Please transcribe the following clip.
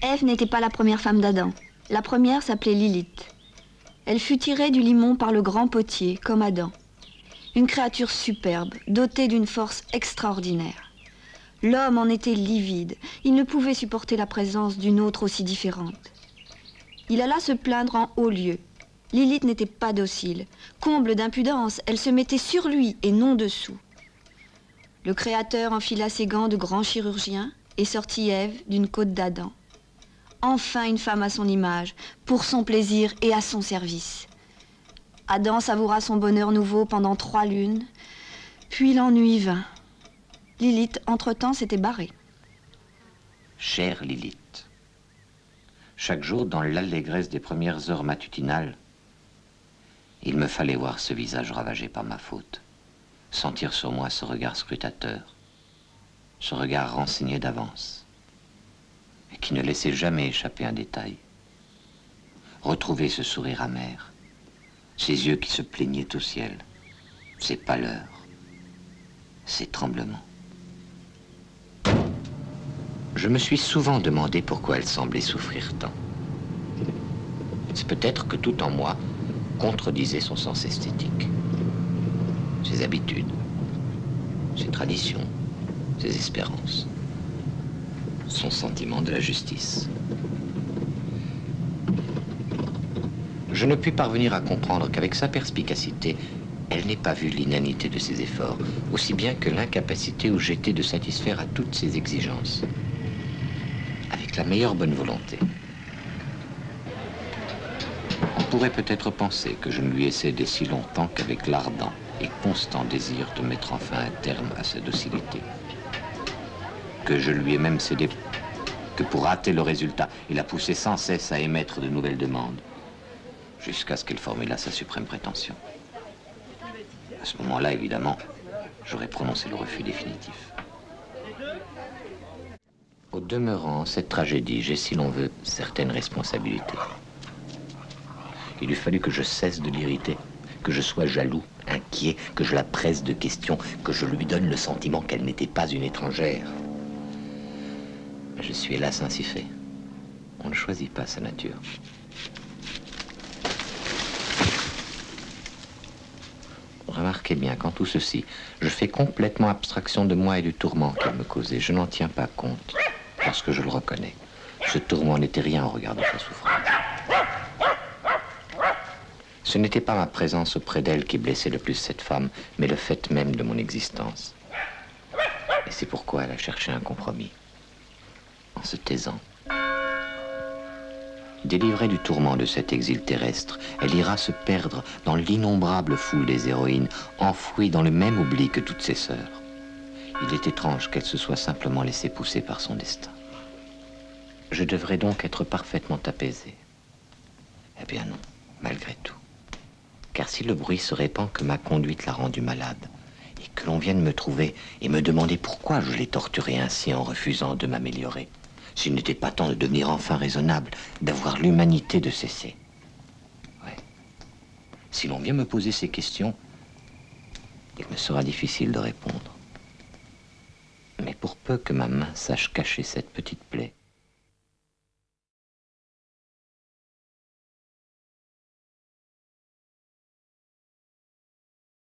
Ève n'était pas la première femme d'Adam. La première s'appelait Lilith. Elle fut tirée du limon par le grand potier, comme Adam. Une créature superbe, dotée d'une force extraordinaire. L'homme en était livide. Il ne pouvait supporter la présence d'une autre aussi différente. Il alla se plaindre en haut lieu. Lilith n'était pas docile. Comble d'impudence, elle se mettait sur lui et non dessous. Le Créateur enfila ses gants de grand chirurgien et sortit Ève d'une côte d'Adam. Enfin une femme à son image, pour son plaisir et à son service. Adam savoura son bonheur nouveau pendant 3 lunes, puis l'ennui vint. Lilith, entre-temps, s'était barrée. Chère Lilith, chaque jour dans l'allégresse des premières heures matutinales, il me fallait voir ce visage ravagé par ma faute, sentir sur moi ce regard scrutateur, ce regard renseigné d'avance, et qui ne laissait jamais échapper un détail. Retrouver ce sourire amer, ces yeux qui se plaignaient au ciel, ces pâleurs, ces tremblements. Je me suis souvent demandé pourquoi elle semblait souffrir tant. C'est peut-être que tout en moi contredisait son sens esthétique, ses habitudes, ses traditions, ses espérances, son sentiment de la justice. Je ne puis parvenir à comprendre qu'avec sa perspicacité, elle n'ait pas vu l'inanité de ses efforts, aussi bien que l'incapacité où j'étais de satisfaire à toutes ses exigences, avec la meilleure bonne volonté. On pourrait peut-être penser que je ne lui ai cédé si longtemps qu'avec l'ardent et constant désir de mettre enfin un terme à sa docilité. Que je lui ai même cédé que pour hâter le résultat, il a poussé sans cesse à émettre de nouvelles demandes, jusqu'à ce qu'elle formulât sa suprême prétention. À ce moment-là, évidemment, j'aurais prononcé le refus définitif. Au demeurant, cette tragédie, j'ai, si l'on veut, certaines responsabilités. Il eût fallu que je cesse de l'irriter, que je sois jaloux, inquiet, que je la presse de questions, que je lui donne le sentiment qu'elle n'était pas une étrangère. Mais je suis hélas ainsi fait. On ne choisit pas sa nature. Remarquez bien qu'en tout ceci, je fais complètement abstraction de moi et du tourment qu'elle me causait. Je n'en tiens pas compte, parce que je le reconnais. Ce tourment n'était rien au regard de sa souffrance. Ce n'était pas ma présence auprès d'elle qui blessait le plus cette femme, mais le fait même de mon existence. Et c'est pourquoi elle a cherché un compromis, en se taisant. Délivrée du tourment de cet exil terrestre, elle ira se perdre dans l'innombrable foule des héroïnes, enfouie dans le même oubli que toutes ses sœurs. Il est étrange qu'elle se soit simplement laissée pousser par son destin. Je devrais donc être parfaitement apaisé. Eh bien non, malgré tout. Car si le bruit se répand que ma conduite l'a rendue malade, et que l'on vienne me trouver et me demander pourquoi je l'ai torturée ainsi en refusant de m'améliorer, s'il n'était pas temps de devenir enfin raisonnable, d'avoir l'humanité de cesser. Ouais. Si l'on vient me poser ces questions, il me sera difficile de répondre. Mais pour peu que ma main sache cacher cette petite plaie,